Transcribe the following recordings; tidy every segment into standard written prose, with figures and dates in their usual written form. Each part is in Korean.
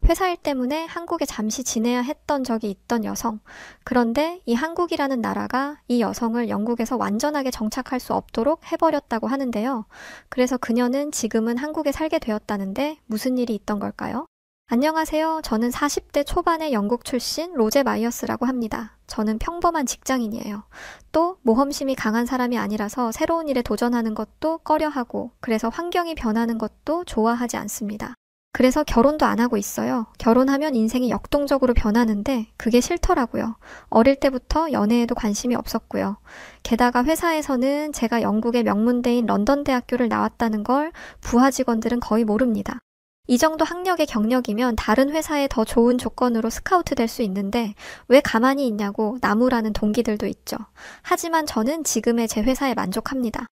회사 일 때문에 한국에 잠시 지내야 했던 적이 있던 여성. 그런데 이 한국이라는 나라가 이 여성을 영국에서 완전하게 정착할 수 없도록 해버렸다고 하는데요. 그래서 그녀는 지금은 한국에 살게 되었다는데 무슨 일이 있던 걸까요? 안녕하세요. 저는 40대 초반의 영국 출신 로제 마이어스라고 합니다. 저는 평범한 직장인이에요. 또 모험심이 강한 사람이 아니라서 새로운 일에 도전하는 것도 꺼려하고 그래서 환경이 변하는 것도 좋아하지 않습니다. 그래서 결혼도 안 하고 있어요. 결혼하면 인생이 역동적으로 변하는데 그게 싫더라고요. 어릴 때부터 연애에도 관심이 없었고요. 게다가 회사에서는 제가 영국의 명문대인 런던 대학교를 나왔다는 걸 부하 직원들은 거의 모릅니다. 이 정도 학력의 경력이면 다른 회사에 더 좋은 조건으로 스카우트 될 수 있는데 왜 가만히 있냐고 나무라는 동기들도 있죠. 하지만 저는 지금의 제 회사에 만족합니다.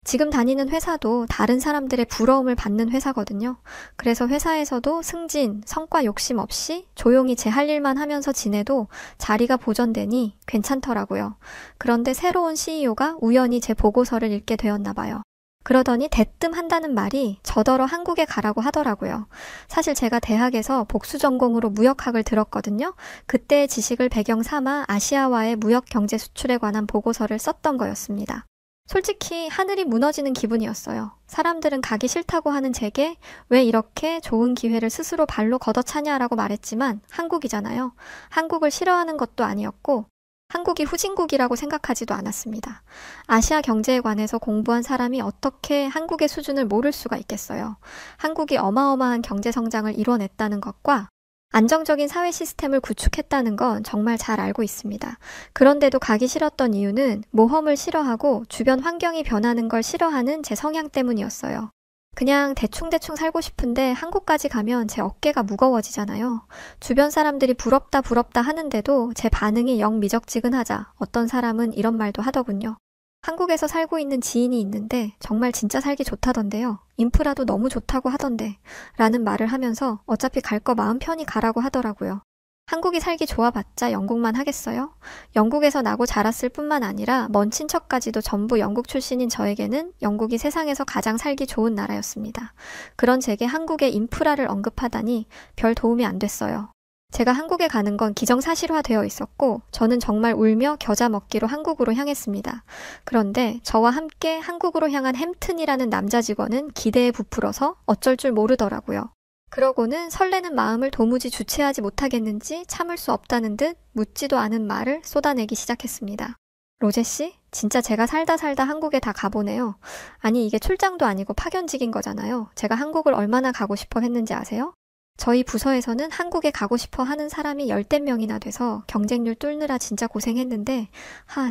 지금 다니는 회사도 다른 사람들의 부러움을 받는 회사거든요. 그래서 회사에서도 승진, 성과 욕심 없이 조용히 제 할 일만 하면서 지내도 자리가 보전되니 괜찮더라고요. 그런데 새로운 CEO가 우연히 제 보고서를 읽게 되었나 봐요. 그러더니 대뜸 한다는 말이 저더러 한국에 가라고 하더라고요. 사실 제가 대학에서 복수 전공으로 무역학을 들었거든요. 그때의 지식을 배경 삼아 아시아와의 무역 경제 수출에 관한 보고서를 썼던 거였습니다. 솔직히 하늘이 무너지는 기분이었어요. 사람들은 가기 싫다고 하는 제게 왜 이렇게 좋은 기회를 스스로 발로 걷어차냐라고 말했지만 한국이잖아요. 한국을 싫어하는 것도 아니었고 한국이 후진국이라고 생각하지도 않았습니다. 아시아 경제에 관해서 공부한 사람이 어떻게 한국의 수준을 모를 수가 있겠어요. 한국이 어마어마한 경제 성장을 이뤄냈다는 것과 안정적인 사회 시스템을 구축했다는 건 정말 잘 알고 있습니다. 그런데도 가기 싫었던 이유는 모험을 싫어하고 주변 환경이 변하는 걸 싫어하는 제 성향 때문이었어요. 그냥 대충대충 살고 싶은데 한국까지 가면 제 어깨가 무거워지잖아요. 주변 사람들이 부럽다 하는데도 제 반응이 영 미적지근하자 어떤 사람은 이런 말도 하더군요. 한국에서 살고 있는 지인이 있는데 정말 진짜 살기 좋다던데요. 인프라도 너무 좋다고 하던데 라는 말을 하면서 어차피 갈 거 마음 편히 가라고 하더라고요. 한국이 살기 좋아봤자 영국만 하겠어요? 영국에서 나고 자랐을 뿐만 아니라 먼 친척까지도 전부 영국 출신인 저에게는 영국이 세상에서 가장 살기 좋은 나라였습니다. 그런 제게 한국의 인프라를 언급하다니 별 도움이 안 됐어요. 제가 한국에 가는 건 기정사실화되어 있었고 저는 정말 울며 겨자 먹기로 한국으로 향했습니다. 그런데 저와 함께 한국으로 향한 햄튼이라는 남자 직원은 기대에 부풀어서 어쩔 줄 모르더라고요. 그러고는 설레는 마음을 도무지 주체하지 못하겠는지 참을 수 없다는 듯 묻지도 않은 말을 쏟아내기 시작했습니다. 로제씨, 진짜 제가 살다 한국에 다 가보네요. 아니 이게 출장도 아니고 파견직인 거잖아요. 제가 한국을 얼마나 가고 싶어 했는지 아세요? 저희 부서에서는 한국에 가고 싶어 하는 사람이 10대 명이나 돼서 경쟁률 뚫느라 진짜 고생했는데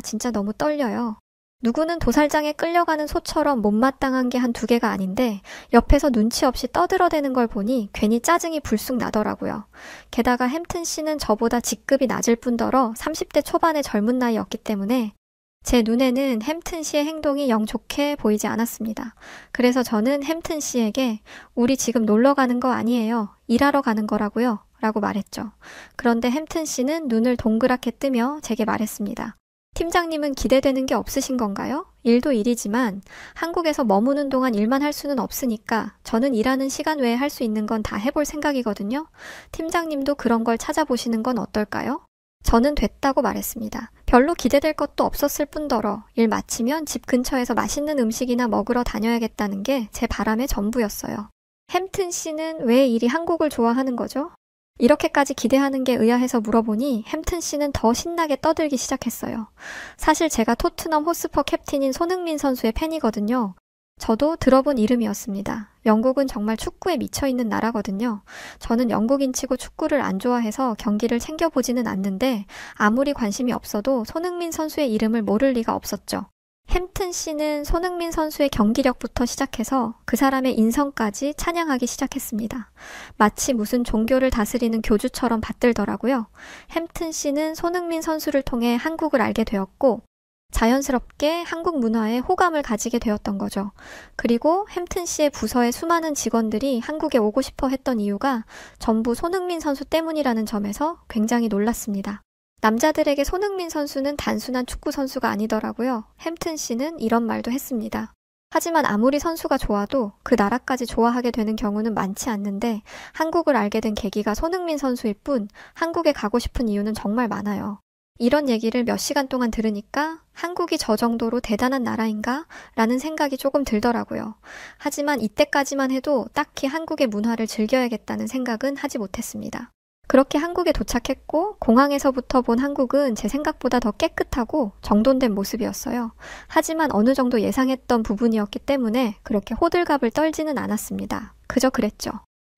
진짜 너무 떨려요. 누구는 도살장에 끌려가는 소처럼 못마땅한 게 한두 개가 아닌데 옆에서 눈치 없이 떠들어대는 걸 보니 괜히 짜증이 불쑥 나더라고요. 게다가 햄튼 씨는 저보다 직급이 낮을 뿐더러 30대 초반의 젊은 나이였기 때문에 제 눈에는 햄튼 씨의 행동이 영 좋게 보이지 않았습니다. 그래서 저는 햄튼 씨에게 우리 지금 놀러 가는 거 아니에요. 일하러 가는 거라고요. 라고 말했죠. 그런데 햄튼 씨는 눈을 동그랗게 뜨며 제게 말했습니다. 팀장님은 기대되는 게 없으신 건가요? 일도 일이지만 한국에서 머무는 동안 일만 할 수는 없으니까 저는 일하는 시간 외에 할 수 있는 건 다 해볼 생각이거든요. 팀장님도 그런 걸 찾아보시는 건 어떨까요? 저는 됐다고 말했습니다. 별로 기대될 것도 없었을 뿐더러 일 마치면 집 근처에서 맛있는 음식이나 먹으러 다녀야겠다는 게 제 바람의 전부였어요. 햄튼 씨는 왜 이리 한국을 좋아하는 거죠? 이렇게까지 기대하는 게 의아해서 물어보니 햄튼 씨는 더 신나게 떠들기 시작했어요. 사실 제가 토트넘 호스퍼 캡틴인 손흥민 선수의 팬이거든요. 저도 들어본 이름이었습니다. 영국은 정말 축구에 미쳐있는 나라거든요. 저는 영국인치고 축구를 안 좋아해서 경기를 챙겨보지는 않는데 아무리 관심이 없어도 손흥민 선수의 이름을 모를 리가 없었죠. 햄튼 씨는 손흥민 선수의 경기력부터 시작해서 그 사람의 인성까지 찬양하기 시작했습니다. 마치 무슨 종교를 다스리는 교주처럼 받들더라고요. 햄튼 씨는 손흥민 선수를 통해 한국을 알게 되었고 자연스럽게 한국 문화에 호감을 가지게 되었던 거죠. 그리고 햄튼 씨의 부서의 수많은 직원들이 한국에 오고 싶어 했던 이유가 전부 손흥민 선수 때문이라는 점에서 굉장히 놀랐습니다. 남자들에게 손흥민 선수는 단순한 축구 선수가 아니더라고요. 햄튼 씨는 이런 말도 했습니다. 하지만 아무리 선수가 좋아도 그 나라까지 좋아하게 되는 경우는 많지 않는데 한국을 알게 된 계기가 손흥민 선수일 뿐 한국에 가고 싶은 이유는 정말 많아요. 이런 얘기를 몇 시간 동안 들으니까 한국이 저 정도로 대단한 나라인가? 라는 생각이 조금 들더라고요. 하지만 이때까지만 해도 딱히 한국의 문화를 즐겨야겠다는 생각은 하지 못했습니다. 그렇게 한국에 도착했고 공항에서부터 본 한국은 제 생각보다 더 깨끗하고 정돈된 모습이었어요. 하지만 어느 정도 예상했던 부분이었기 때문에 그렇게 호들갑을 떨지는 않았습니다. 그저 그랬죠.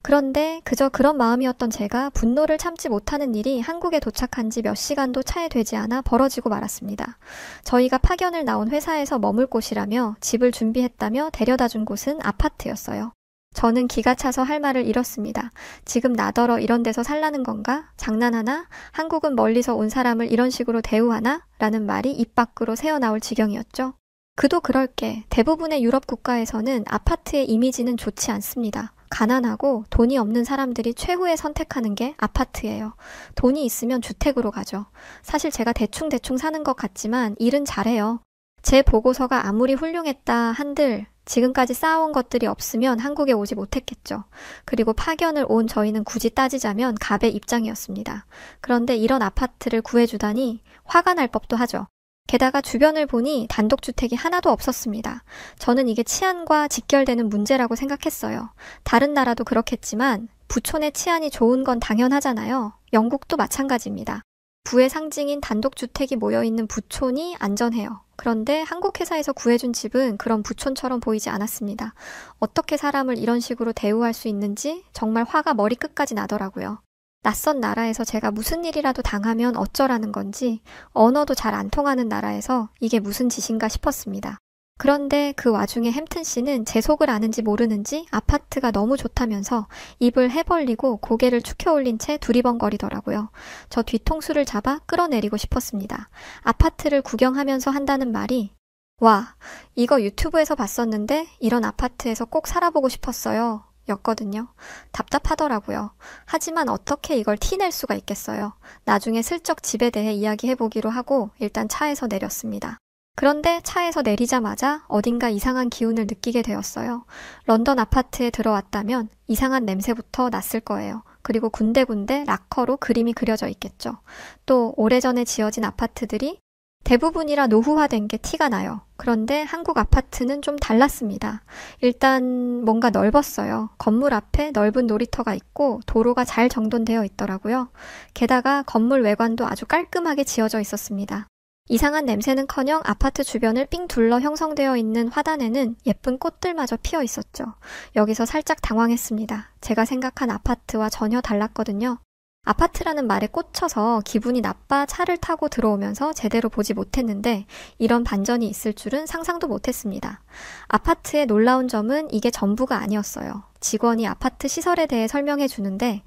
그런데 그저 그런 마음이었던 제가 분노를 참지 못하는 일이 한국에 도착한 지 몇 시간도 차에 되지 않아 벌어지고 말았습니다. 저희가 파견을 나온 회사에서 머물 곳이라며 집을 준비했다며 데려다 준 곳은 아파트였어요. 저는 기가 차서 할 말을 잃었습니다. 지금 나더러 이런 데서 살라는 건가? 장난하나? 한국은 멀리서 온 사람을 이런 식으로 대우하나? 라는 말이 입 밖으로 새어나올 지경이었죠. 그도 그럴 게 대부분의 유럽 국가에서는 아파트의 이미지는 좋지 않습니다. 가난하고 돈이 없는 사람들이 최후에 선택하는 게 아파트예요. 돈이 있으면 주택으로 가죠. 사실 제가 대충 사는 것 같지만 일은 잘해요. 제 보고서가 아무리 훌륭했다 한들 지금까지 쌓아온 것들이 없으면 한국에 오지 못했겠죠. 그리고 파견을 온 저희는 굳이 따지자면 갑의 입장이었습니다. 그런데 이런 아파트를 구해주다니 화가 날 법도 하죠. 게다가 주변을 보니 단독주택이 하나도 없었습니다. 저는 이게 치안과 직결되는 문제라고 생각했어요. 다른 나라도 그렇겠지만 부촌의 치안이 좋은 건 당연하잖아요. 영국도 마찬가지입니다. 부의 상징인 단독주택이 모여있는 부촌이 안전해요. 그런데 한국 회사에서 구해준 집은 그런 부촌처럼 보이지 않았습니다. 어떻게 사람을 이런 식으로 대우할 수 있는지 정말 화가 머리끝까지 나더라고요. 낯선 나라에서 제가 무슨 일이라도 당하면 어쩌라는 건지 언어도 잘 안 통하는 나라에서 이게 무슨 짓인가 싶었습니다. 그런데 그 와중에 햄튼 씨는 제 속을 아는지 모르는지 아파트가 너무 좋다면서 입을 해벌리고 고개를 축혀 올린 채 두리번거리더라고요. 저 뒤통수를 잡아 끌어내리고 싶었습니다. 아파트를 구경하면서 한다는 말이 와, 이거 유튜브에서 봤었는데 이런 아파트에서 꼭 살아보고 싶었어요. 였거든요. 답답하더라고요. 하지만 어떻게 이걸 티낼 수가 있겠어요. 나중에 슬쩍 집에 대해 이야기해보기로 하고 일단 차에서 내렸습니다. 그런데 차에서 내리자마자 어딘가 이상한 기운을 느끼게 되었어요. 런던 아파트에 들어왔다면 이상한 냄새부터 났을 거예요. 그리고 군데군데 락커로 그림이 그려져 있겠죠. 또 오래전에 지어진 아파트들이 대부분이라 노후화된 게 티가 나요. 그런데 한국 아파트는 좀 달랐습니다. 일단 뭔가 넓었어요. 건물 앞에 넓은 놀이터가 있고 도로가 잘 정돈되어 있더라고요. 게다가 건물 외관도 아주 깔끔하게 지어져 있었습니다. 이상한 냄새는커녕 아파트 주변을 삥 둘러 형성되어 있는 화단에는 예쁜 꽃들마저 피어 있었죠. 여기서 살짝 당황했습니다. 제가 생각한 아파트와 전혀 달랐거든요. 아파트라는 말에 꽂혀서 기분이 나빠 차를 타고 들어오면서 제대로 보지 못했는데 이런 반전이 있을 줄은 상상도 못했습니다. 아파트의 놀라운 점은 이게 전부가 아니었어요. 직원이 아파트 시설에 대해 설명해 주는데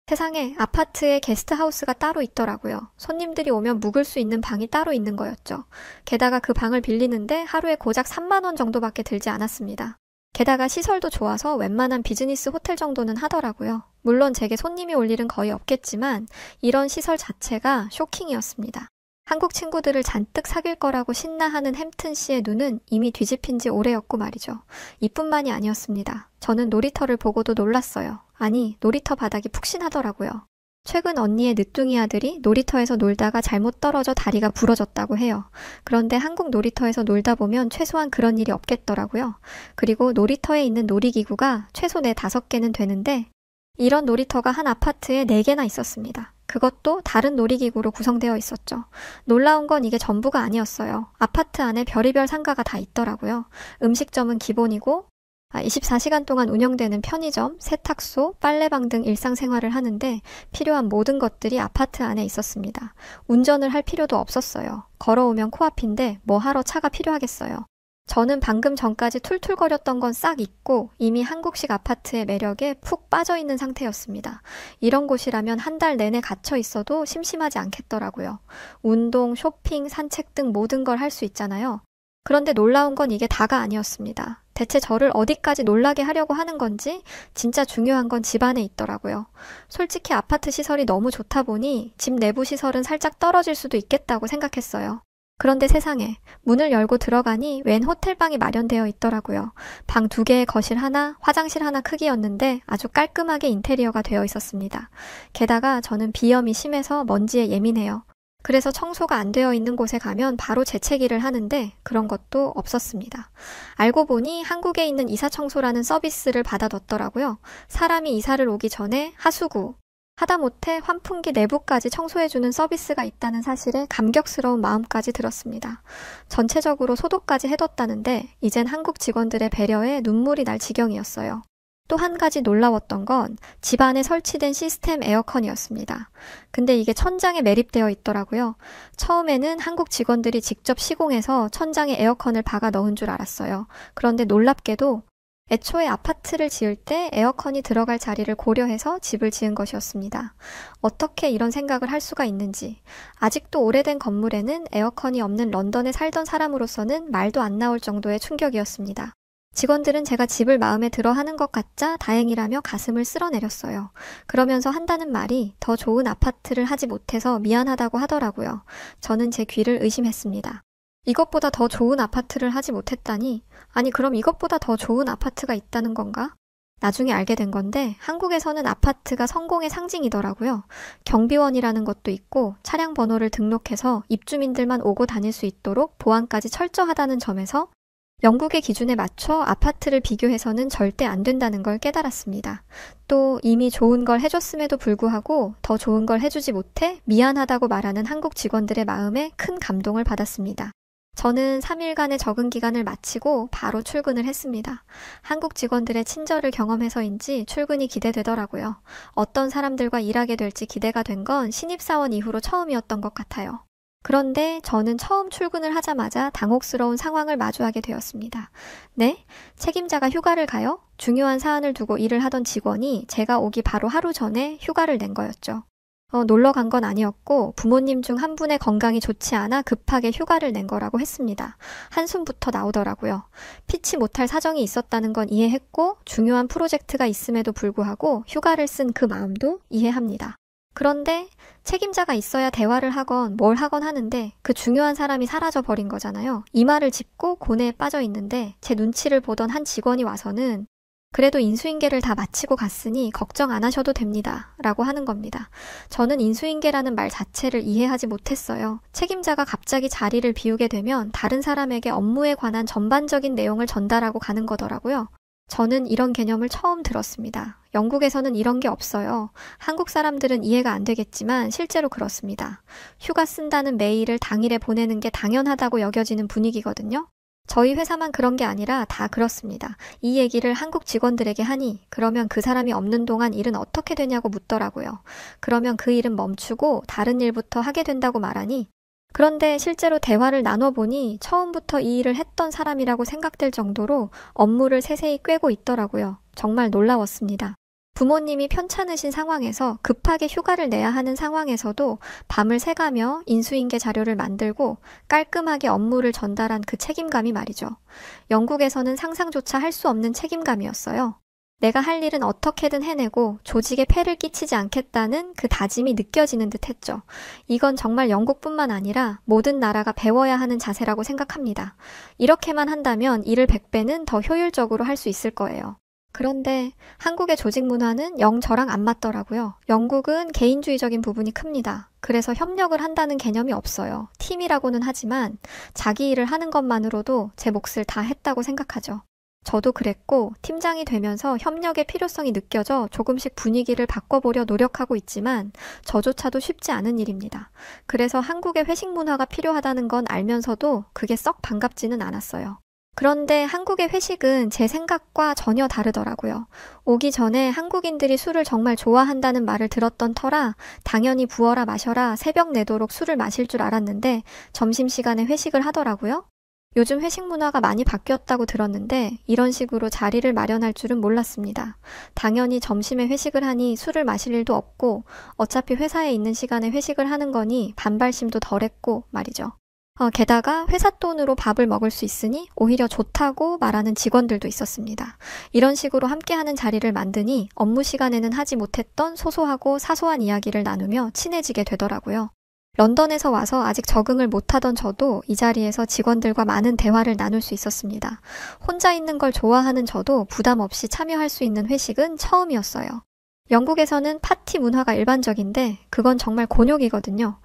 세상에 아파트에 게스트하우스가 따로 있더라고요. 손님들이 오면 묵을 수 있는 방이 따로 있는 거였죠. 게다가 그 방을 빌리는데 하루에 고작 3만 원 정도밖에 들지 않았습니다. 게다가 시설도 좋아서 웬만한 비즈니스 호텔 정도는 하더라고요. 물론 제게 손님이 올 일은 거의 없겠지만 이런 시설 자체가 쇼킹이었습니다. 한국 친구들을 잔뜩 사귈 거라고 신나하는 햄튼 씨의 눈은 이미 뒤집힌 지 오래였고 말이죠. 이뿐만이 아니었습니다. 저는 놀이터를 보고도 놀랐어요. 아니, 놀이터 바닥이 푹신하더라고요. 최근 언니의 늦둥이 아들이 놀이터에서 놀다가 잘못 떨어져 다리가 부러졌다고 해요. 그런데 한국 놀이터에서 놀다 보면 최소한 그런 일이 없겠더라고요. 그리고 놀이터에 있는 놀이기구가 최소 4, 5개는 되는데 이런 놀이터가 한 아파트에 4개나 있었습니다. 그것도 다른 놀이기구로 구성되어 있었죠. 놀라운 건 이게 전부가 아니었어요. 아파트 안에 별의별 상가가 다 있더라고요. 음식점은 기본이고 24시간 동안 운영되는 편의점, 세탁소, 빨래방 등 일상생활을 하는데 필요한 모든 것들이 아파트 안에 있었습니다. 운전을 할 필요도 없었어요. 걸어오면 코앞인데 뭐 하러 차가 필요하겠어요. 저는 방금 전까지 툴툴거렸던 건 싹 잊고 이미 한국식 아파트의 매력에 푹 빠져있는 상태였습니다. 이런 곳이라면 한 달 내내 갇혀 있어도 심심하지 않겠더라고요. 운동, 쇼핑, 산책 등 모든 걸 할 수 있잖아요. 그런데 놀라운 건 이게 다가 아니었습니다. 대체 저를 어디까지 놀라게 하려고 하는 건지 진짜 중요한 건 집 안에 있더라고요. 솔직히 아파트 시설이 너무 좋다 보니 집 내부 시설은 살짝 떨어질 수도 있겠다고 생각했어요. 그런데 세상에, 문을 열고 들어가니 웬 호텔방이 마련되어 있더라고요. 방 2개에 거실 하나, 화장실 하나 크기였는데 아주 깔끔하게 인테리어가 되어 있었습니다. 게다가 저는 비염이 심해서 먼지에 예민해요. 그래서 청소가 안 되어 있는 곳에 가면 바로 재채기를 하는데 그런 것도 없었습니다. 알고 보니 한국에 있는 이사청소라는 서비스를 받아뒀더라고요. 사람이 이사를 오기 전에 하수구, 하다못해 환풍기 내부까지 청소해주는 서비스가 있다는 사실에 감격스러운 마음까지 들었습니다. 전체적으로 소독까지 해뒀다는데 이젠 한국 직원들의 배려에 눈물이 날 지경이었어요. 또 한 가지 놀라웠던 건 집 안에 설치된 시스템 에어컨이었습니다. 근데 이게 천장에 매립되어 있더라고요. 처음에는 한국 직원들이 직접 시공해서 천장에 에어컨을 박아 넣은 줄 알았어요. 그런데 놀랍게도 애초에 아파트를 지을 때 에어컨이 들어갈 자리를 고려해서 집을 지은 것이었습니다. 어떻게 이런 생각을 할 수가 있는지. 아직도 오래된 건물에는 에어컨이 없는 런던에 살던 사람으로서는 말도 안 나올 정도의 충격이었습니다. 직원들은 제가 집을 마음에 들어 하는 것 같자 다행이라며 가슴을 쓸어내렸어요. 그러면서 한다는 말이 더 좋은 아파트를 하지 못해서 미안하다고 하더라고요. 저는 제 귀를 의심했습니다. 이것보다 더 좋은 아파트를 하지 못했다니? 아니 그럼 이것보다 더 좋은 아파트가 있다는 건가? 나중에 알게 된 건데 한국에서는 아파트가 성공의 상징이더라고요. 경비원이라는 것도 있고 차량 번호를 등록해서 입주민들만 오고 다닐 수 있도록 보안까지 철저하다는 점에서 영국의 기준에 맞춰 아파트를 비교해서는 절대 안 된다는 걸 깨달았습니다. 또 이미 좋은 걸 해줬음에도 불구하고 더 좋은 걸 해주지 못해 미안하다고 말하는 한국 직원들의 마음에 큰 감동을 받았습니다. 저는 3일간의 적응 기간을 마치고 바로 출근을 했습니다. 한국 직원들의 친절을 경험해서인지 출근이 기대되더라고요. 어떤 사람들과 일하게 될지 기대가 된 건 신입사원 이후로 처음이었던 것 같아요. 그런데 저는 처음 출근을 하자마자 당혹스러운 상황을 마주하게 되었습니다. 네? 책임자가 휴가를 가요? 중요한 사안을 두고 일을 하던 직원이 제가 오기 바로 하루 전에 휴가를 낸 거였죠. 놀러 간 건 아니었고 부모님 중 한 분의 건강이 좋지 않아 급하게 휴가를 낸 거라고 했습니다. 한숨부터 나오더라고요. 피치 못할 사정이 있었다는 건 이해했고 중요한 프로젝트가 있음에도 불구하고 휴가를 쓴 그 마음도 이해합니다. 그런데 책임자가 있어야 대화를 하건 뭘 하건 하는데 그 중요한 사람이 사라져 버린 거잖아요. 이마를 짚고 고뇌에 빠져 있는데 제 눈치를 보던 한 직원이 와서는 그래도 인수인계를 다 마치고 갔으니 걱정 안 하셔도 됩니다. 라고 하는 겁니다. 저는 인수인계라는 말 자체를 이해하지 못했어요. 책임자가 갑자기 자리를 비우게 되면 다른 사람에게 업무에 관한 전반적인 내용을 전달하고 가는 거더라고요. 저는 이런 개념을 처음 들었습니다. 영국에서는 이런 게 없어요. 한국 사람들은 이해가 안 되겠지만 실제로 그렇습니다. 휴가 쓴다는 메일을 당일에 보내는 게 당연하다고 여겨지는 분위기거든요. 저희 회사만 그런 게 아니라 다 그렇습니다. 이 얘기를 한국 직원들에게 하니 그러면 그 사람이 없는 동안 일은 어떻게 되냐고 묻더라고요. 그러면 그 일은 멈추고 다른 일부터 하게 된다고 말하니 그런데 실제로 대화를 나눠보니 처음부터 이 일을 했던 사람이라고 생각될 정도로 업무를 세세히 꿰고 있더라고요. 정말 놀라웠습니다. 부모님이 편찮으신 상황에서 급하게 휴가를 내야 하는 상황에서도 밤을 새가며 인수인계 자료를 만들고 깔끔하게 업무를 전달한 그 책임감이 말이죠. 영국에서는 상상조차 할 수 없는 책임감이었어요. 내가 할 일은 어떻게든 해내고 조직에 폐를 끼치지 않겠다는 그 다짐이 느껴지는 듯 했죠. 이건 정말 영국뿐만 아니라 모든 나라가 배워야 하는 자세라고 생각합니다. 이렇게만 한다면 일을 100배는 더 효율적으로 할 수 있을 거예요. 그런데 한국의 조직 문화는 영 저랑 안 맞더라고요. 영국은 개인주의적인 부분이 큽니다. 그래서 협력을 한다는 개념이 없어요. 팀이라고는 하지만 자기 일을 하는 것만으로도 제 몫을 다 했다고 생각하죠. 저도 그랬고 팀장이 되면서 협력의 필요성이 느껴져 조금씩 분위기를 바꿔보려 노력하고 있지만 저조차도 쉽지 않은 일입니다. 그래서 한국의 회식 문화가 필요하다는 건 알면서도 그게 썩 반갑지는 않았어요. 그런데 한국의 회식은 제 생각과 전혀 다르더라고요. 오기 전에 한국인들이 술을 정말 좋아한다는 말을 들었던 터라 당연히 부어라 마셔라 새벽 내도록 술을 마실 줄 알았는데 점심시간에 회식을 하더라고요. 요즘 회식 문화가 많이 바뀌었다고 들었는데 이런 식으로 자리를 마련할 줄은 몰랐습니다. 당연히 점심에 회식을 하니 술을 마실 일도 없고 어차피 회사에 있는 시간에 회식을 하는 거니 반발심도 덜했고 말이죠. 게다가 회사 돈으로 밥을 먹을 수 있으니 오히려 좋다고 말하는 직원들도 있었습니다. 이런 식으로 함께하는 자리를 만드니 업무 시간에는 하지 못했던 소소하고 사소한 이야기를 나누며 친해지게 되더라고요. 런던에서 와서 아직 적응을 못하던 저도 이 자리에서 직원들과 많은 대화를 나눌 수 있었습니다. 혼자 있는 걸 좋아하는 저도 부담 없이 참여할 수 있는 회식은 처음이었어요. 영국에서는 파티 문화가 일반적인데 그건 정말 곤욕이거든요.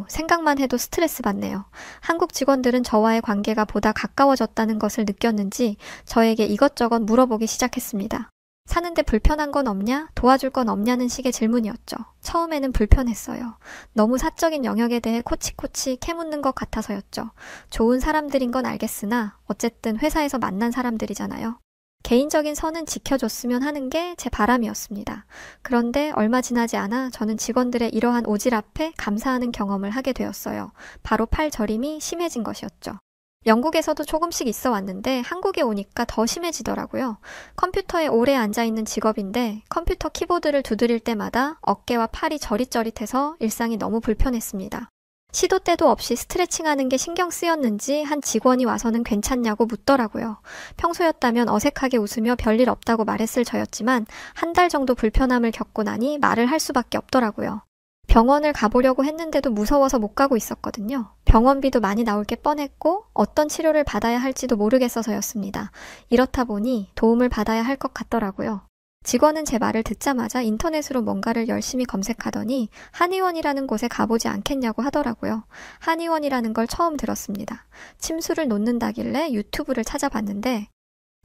생각만 해도 스트레스 받네요. 한국 직원들은 저와의 관계가 보다 가까워졌다는 것을 느꼈는지 저에게 이것저것 물어보기 시작했습니다. 사는데 불편한 건 없냐? 도와줄 건 없냐는 식의 질문이었죠. 처음에는 불편했어요. 너무 사적인 영역에 대해 코치코치 캐묻는 것 같아서였죠. 좋은 사람들인 건 알겠으나 어쨌든 회사에서 만난 사람들이잖아요. 개인적인 선은 지켜줬으면 하는 게 제 바람이었습니다. 그런데 얼마 지나지 않아 저는 직원들의 이러한 오질 앞에 감사하는 경험을 하게 되었어요. 바로 팔 저림이 심해진 것이었죠. 영국에서도 조금씩 있어 왔는데 한국에 오니까 더 심해지더라고요. 컴퓨터에 오래 앉아있는 직업인데 컴퓨터 키보드를 두드릴 때마다 어깨와 팔이 저릿저릿해서 일상이 너무 불편했습니다. 시도 때도 없이 스트레칭하는 게 신경 쓰였는지 한 직원이 와서는 괜찮냐고 묻더라고요. 평소였다면 어색하게 웃으며 별일 없다고 말했을 저였지만 한 달 정도 불편함을 겪고 나니 말을 할 수밖에 없더라고요. 병원을 가보려고 했는데도 무서워서 못 가고 있었거든요. 병원비도 많이 나올 게 뻔했고 어떤 치료를 받아야 할지도 모르겠어서였습니다. 이렇다 보니 도움을 받아야 할 것 같더라고요. 직원은 제 말을 듣자마자 인터넷으로 뭔가를 열심히 검색하더니 한의원이라는 곳에 가보지 않겠냐고 하더라고요. 한의원이라는 걸 처음 들었습니다. 침수를 놓는다길래 유튜브를 찾아봤는데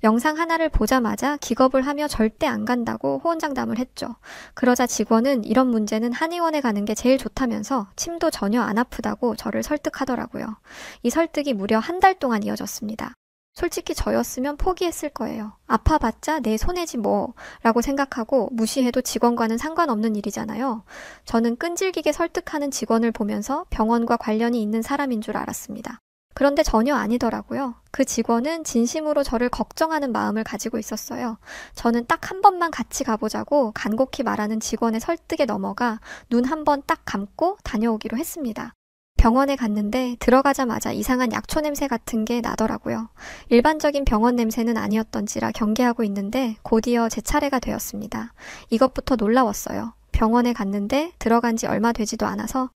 영상 하나를 보자마자 기겁을 하며 절대 안 간다고 호언장담을 했죠. 그러자 직원은 이런 문제는 한의원에 가는 게 제일 좋다면서 침도 전혀 안 아프다고 저를 설득하더라고요. 이 설득이 무려 한 달 동안 이어졌습니다. 솔직히 저였으면 포기했을 거예요. 아파봤자 내 손해지 뭐 라고 생각하고 무시해도 직원과는 상관없는 일이잖아요. 저는 끈질기게 설득하는 직원을 보면서 병원과 관련이 있는 사람인 줄 알았습니다. 그런데 전혀 아니더라고요. 그 직원은 진심으로 저를 걱정하는 마음을 가지고 있었어요. 저는 딱 한 번만 같이 가보자고 간곡히 말하는 직원의 설득에 넘어가 눈 한 번 딱 감고 다녀오기로 했습니다. 병원에 갔는데 들어가자마자 이상한 약초 냄새 같은 게 나더라고요. 일반적인 병원 냄새는 아니었던지라 경계하고 있는데 곧이어 제 차례가 되었습니다. 이것부터 놀라웠어요. 병원에 갔는데 들어간 지 얼마 되지도 않아서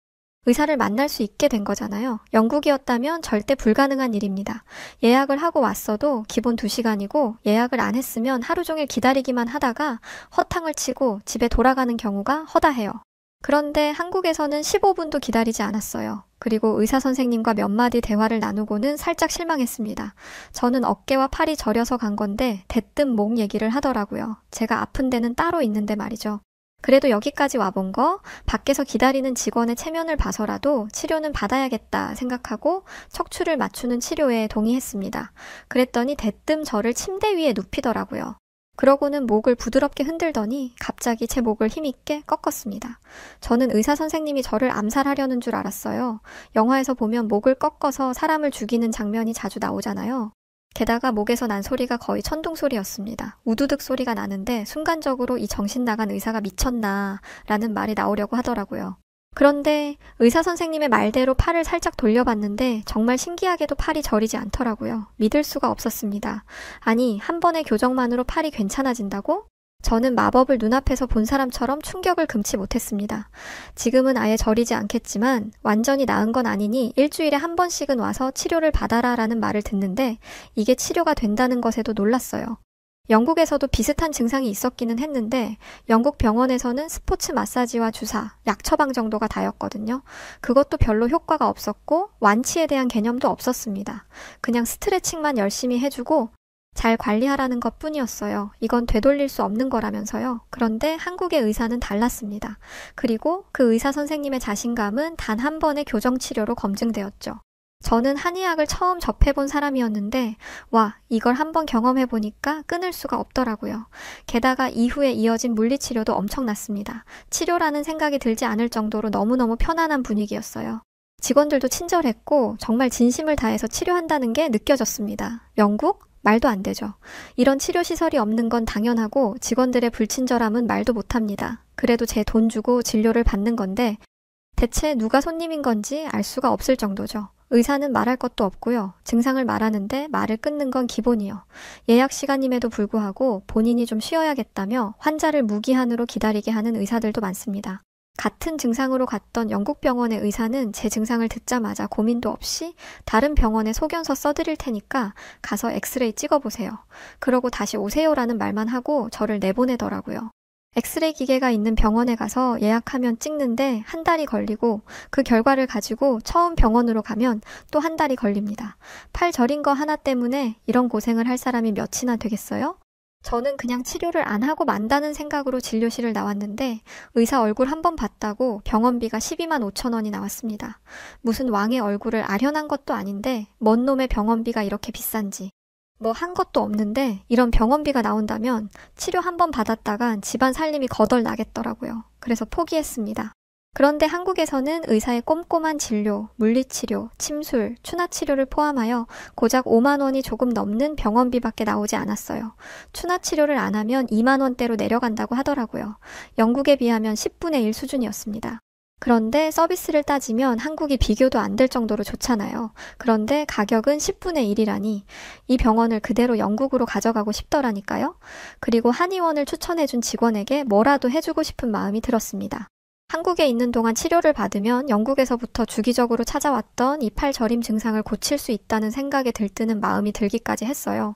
의사를 만날 수 있게 된 거잖아요. 영국이었다면 절대 불가능한 일입니다. 예약을 하고 왔어도 기본 2시간이고 예약을 안 했으면 하루 종일 기다리기만 하다가 허탕을 치고 집에 돌아가는 경우가 허다해요. 그런데 한국에서는 15분도 기다리지 않았어요. 그리고 의사 선생님과 몇 마디 대화를 나누고는 살짝 실망했습니다. 저는 어깨와 팔이 저려서 간 건데 대뜸 목 얘기를 하더라고요. 제가 아픈 데는 따로 있는데 말이죠. 그래도 여기까지 와본 거 밖에서 기다리는 직원의 체면을 봐서라도 치료는 받아야겠다 생각하고 척추를 맞추는 치료에 동의했습니다. 그랬더니 대뜸 저를 침대 위에 눕히더라고요. 그러고는 목을 부드럽게 흔들더니 갑자기 제 목을 힘있게 꺾었습니다. 저는 의사 선생님이 저를 암살하려는 줄 알았어요. 영화에서 보면 목을 꺾어서 사람을 죽이는 장면이 자주 나오잖아요. 게다가 목에서 난 소리가 거의 천둥 소리였습니다. 우두둑 소리가 나는데 순간적으로 이 정신 나간 의사가 미쳤나 라는 말이 나오려고 하더라고요. 그런데 의사 선생님의 말대로 팔을 살짝 돌려봤는데 정말 신기하게도 팔이 저리지 않더라고요. 믿을 수가 없었습니다. 아니, 한 번의 교정만으로 팔이 괜찮아진다고? 저는 마법을 눈앞에서 본 사람처럼 충격을 금치 못했습니다. 지금은 아예 저리지 않겠지만 완전히 나은 건 아니니 일주일에 한 번씩은 와서 치료를 받아라 라는 말을 듣는데 이게 치료가 된다는 것에도 놀랐어요. 영국에서도 비슷한 증상이 있었기는 했는데 영국 병원에서는 스포츠 마사지와 주사, 약 처방 정도가 다였거든요. 그것도 별로 효과가 없었고 완치에 대한 개념도 없었습니다. 그냥 스트레칭만 열심히 해주고 잘 관리하라는 것 뿐이었어요. 이건 되돌릴 수 없는 거라면서요. 그런데 한국의 의사는 달랐습니다. 그리고 그 의사 선생님의 자신감은 단 한 번의 교정치료로 검증되었죠. 저는 한의학을 처음 접해본 사람이었는데 와, 이걸 한번 경험해보니까 끊을 수가 없더라고요. 게다가 이후에 이어진 물리치료도 엄청났습니다. 치료라는 생각이 들지 않을 정도로 너무너무 편안한 분위기였어요. 직원들도 친절했고 정말 진심을 다해서 치료한다는 게 느껴졌습니다. 영국? 말도 안 되죠. 이런 치료시설이 없는 건 당연하고 직원들의 불친절함은 말도 못합니다. 그래도 제 돈 주고 진료를 받는 건데 대체 누가 손님인 건지 알 수가 없을 정도죠. 의사는 말할 것도 없고요. 증상을 말하는데 말을 끊는 건 기본이요. 예약 시간임에도 불구하고 본인이 좀 쉬어야겠다며 환자를 무기한으로 기다리게 하는 의사들도 많습니다. 같은 증상으로 갔던 영국 병원의 의사는 제 증상을 듣자마자 고민도 없이 다른 병원에 소견서 써드릴 테니까 가서 엑스레이 찍어보세요. 그러고 다시 오세요라는 말만 하고 저를 내보내더라고요. 엑스레이 기계가 있는 병원에 가서 예약하면 찍는데 한 달이 걸리고 그 결과를 가지고 처음 병원으로 가면 또 한 달이 걸립니다. 팔 저린 거 하나 때문에 이런 고생을 할 사람이 몇이나 되겠어요? 저는 그냥 치료를 안 하고 만다는 생각으로 진료실을 나왔는데 의사 얼굴 한 번 봤다고 병원비가 12만 5천 원이 나왔습니다. 무슨 왕의 얼굴을 아련한 것도 아닌데 뭔 놈의 병원비가 이렇게 비싼지. 뭐 한 것도 없는데 이런 병원비가 나온다면 치료 한 번 받았다간 집안 살림이 거덜 나겠더라고요. 그래서 포기했습니다. 그런데 한국에서는 의사의 꼼꼼한 진료, 물리치료, 침술, 추나치료를 포함하여 고작 5만 원이 조금 넘는 병원비밖에 나오지 않았어요. 추나치료를 안 하면 2만 원대로 내려간다고 하더라고요. 영국에 비하면 10분의 1 수준이었습니다. 그런데 서비스를 따지면 한국이 비교도 안 될 정도로 좋잖아요. 그런데 가격은 10분의 1이라니 이 병원을 그대로 영국으로 가져가고 싶더라니까요. 그리고 한의원을 추천해준 직원에게 뭐라도 해주고 싶은 마음이 들었습니다. 한국에 있는 동안 치료를 받으면 영국에서부터 주기적으로 찾아왔던 이 팔 저림 증상을 고칠 수 있다는 생각에 들뜨는 마음이 들기까지 했어요.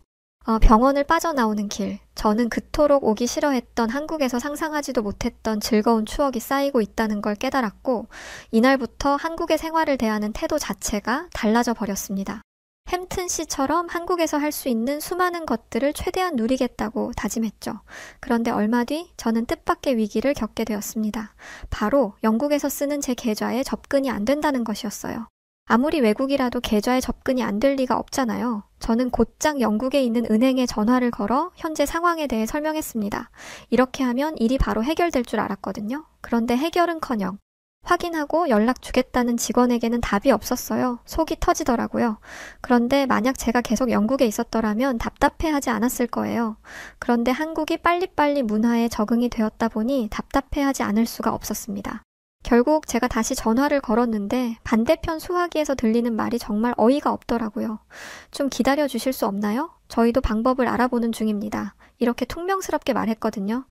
병원을 빠져나오는 길, 저는 그토록 오기 싫어했던 한국에서 상상하지도 못했던 즐거운 추억이 쌓이고 있다는 걸 깨달았고 이날부터 한국의 생활을 대하는 태도 자체가 달라져 버렸습니다. 햄튼 씨처럼 한국에서 할 수 있는 수많은 것들을 최대한 누리겠다고 다짐했죠. 그런데 얼마 뒤 저는 뜻밖의 위기를 겪게 되었습니다. 바로 영국에서 쓰는 제 계좌에 접근이 안 된다는 것이었어요. 아무리 외국이라도 계좌에 접근이 안 될 리가 없잖아요. 저는 곧장 영국에 있는 은행에 전화를 걸어 현재 상황에 대해 설명했습니다. 이렇게 하면 일이 바로 해결될 줄 알았거든요. 그런데 해결은커녕 확인하고 연락 주겠다는 직원에게는 답이 없었어요. 속이 터지더라고요. 그런데 만약 제가 계속 영국에 있었더라면 답답해하지 않았을 거예요. 그런데 한국이 빨리빨리 문화에 적응이 되었다 보니 답답해하지 않을 수가 없었습니다. 결국 제가 다시 전화를 걸었는데 반대편 수화기에서 들리는 말이 정말 어이가 없더라고요. 좀 기다려 주실 수 없나요? 저희도 방법을 알아보는 중입니다. 이렇게 퉁명스럽게 말했거든요.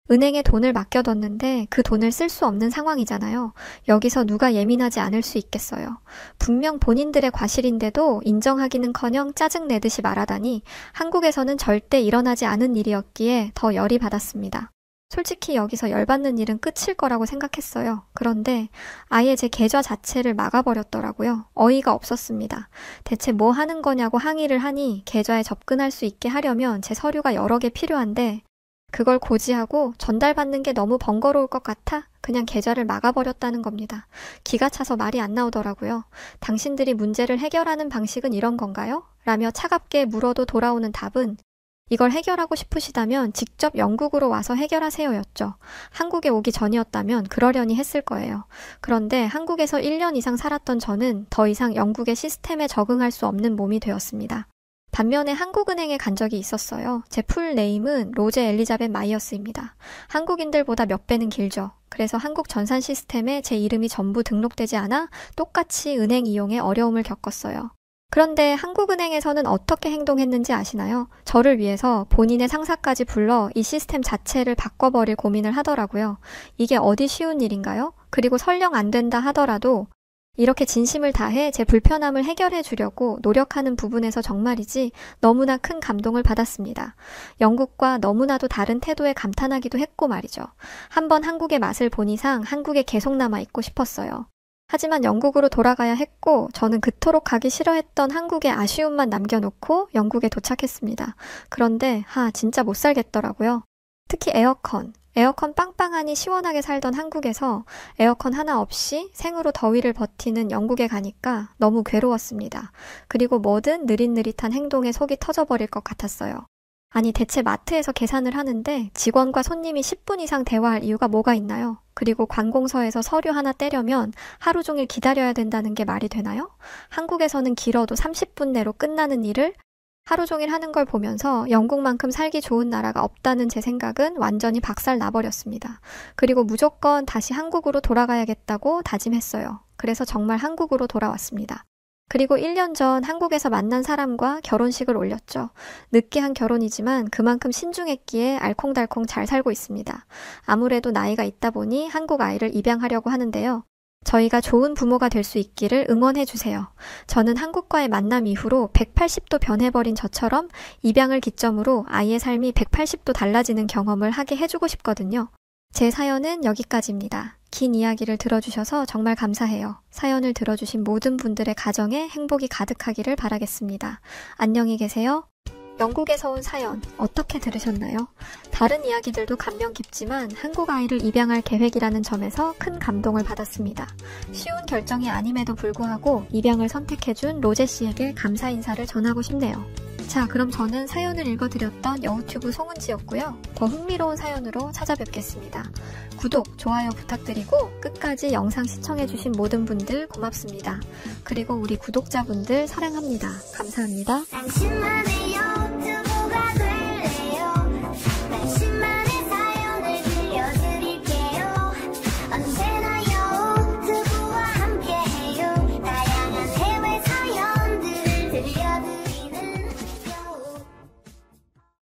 은행에 돈을 맡겨뒀는데 그 돈을 쓸 수 없는 상황이잖아요. 여기서 누가 예민하지 않을 수 있겠어요. 분명 본인들의 과실인데도 인정하기는커녕 짜증내듯이 말하다니 한국에서는 절대 일어나지 않은 일이었기에 더 열이 받았습니다. 솔직히 여기서 열받는 일은 끝일 거라고 생각했어요. 그런데 아예 제 계좌 자체를 막아버렸더라고요. 어이가 없었습니다. 대체 뭐 하는 거냐고 항의를 하니 계좌에 접근할 수 있게 하려면 제 서류가 여러 개 필요한데 그걸 고지하고 전달받는 게 너무 번거로울 것 같아 그냥 계좌를 막아버렸다는 겁니다. 기가 차서 말이 안 나오더라고요. 당신들이 문제를 해결하는 방식은 이런 건가요? 라며 차갑게 물어도 돌아오는 답은 이걸 해결하고 싶으시다면 직접 영국으로 와서 해결하세요였죠. 한국에 오기 전이었다면 그러려니 했을 거예요. 그런데 한국에서 1년 이상 살았던 저는 더 이상 영국의 시스템에 적응할 수 없는 몸이 되었습니다. 반면에 한국은행에 간 적이 있었어요. 제 풀네임은 로제 엘리자벳 마이어스입니다. 한국인들보다 몇 배는 길죠. 그래서 한국 전산 시스템에 제 이름이 전부 등록되지 않아 똑같이 은행 이용에 어려움을 겪었어요. 그런데 한국은행에서는 어떻게 행동했는지 아시나요? 저를 위해서 본인의 상사까지 불러 이 시스템 자체를 바꿔버릴 고민을 하더라고요. 이게 어디 쉬운 일인가요? 그리고 설령 안 된다 하더라도 이렇게 진심을 다해 제 불편함을 해결해 주려고 노력하는 부분에서 정말이지 너무나 큰 감동을 받았습니다. 영국과 너무나도 다른 태도에 감탄하기도 했고 말이죠. 한번 한국의 맛을 본 이상 한국에 계속 남아있고 싶었어요. 하지만 영국으로 돌아가야 했고 저는 그토록 가기 싫어했던 한국의 아쉬움만 남겨놓고 영국에 도착했습니다. 그런데 진짜 못 살겠더라고요. 특히 에어컨 빵빵하니 시원하게 살던 한국에서 에어컨 하나 없이 생으로 더위를 버티는 영국에 가니까 너무 괴로웠습니다. 그리고 뭐든 느릿느릿한 행동에 속이 터져버릴 것 같았어요. 아니 대체 마트에서 계산을 하는데 직원과 손님이 10분 이상 대화할 이유가 뭐가 있나요? 그리고 관공서에서 서류 하나 떼려면 하루 종일 기다려야 된다는 게 말이 되나요? 한국에서는 길어도 30분 내로 끝나는 일을 하루 종일 하는 걸 보면서 영국만큼 살기 좋은 나라가 없다는 제 생각은 완전히 박살 나버렸습니다. 그리고 무조건 다시 한국으로 돌아가야겠다고 다짐했어요. 그래서 정말 한국으로 돌아왔습니다. 그리고 1년 전 한국에서 만난 사람과 결혼식을 올렸죠. 늦게 한 결혼이지만 그만큼 신중했기에 알콩달콩 잘 살고 있습니다. 아무래도 나이가 있다 보니 한국 아이를 입양하려고 하는데요. 저희가 좋은 부모가 될 수 있기를 응원해주세요. 저는 한국과의 만남 이후로 180도 변해버린 저처럼 입양을 기점으로 아이의 삶이 180도 달라지는 경험을 하게 해주고 싶거든요. 제 사연은 여기까지입니다. 긴 이야기를 들어주셔서 정말 감사해요. 사연을 들어주신 모든 분들의 가정에 행복이 가득하기를 바라겠습니다. 안녕히 계세요. 영국에서 온 사연 어떻게 들으셨나요? 다른 이야기들도 감명 깊지만 한국 아이를 입양할 계획이라는 점에서 큰 감동을 받았습니다. 쉬운 결정이 아님에도 불구하고 입양을 선택해준 로제 씨에게 감사 인사를 전하고 싶네요. 자, 그럼 저는 사연을 읽어드렸던 여우튜브 송은지였고요. 더 흥미로운 사연으로 찾아뵙겠습니다. 구독, 좋아요 부탁드리고 끝까지 영상 시청해주신 모든 분들 고맙습니다. 그리고 우리 구독자분들 사랑합니다. 감사합니다.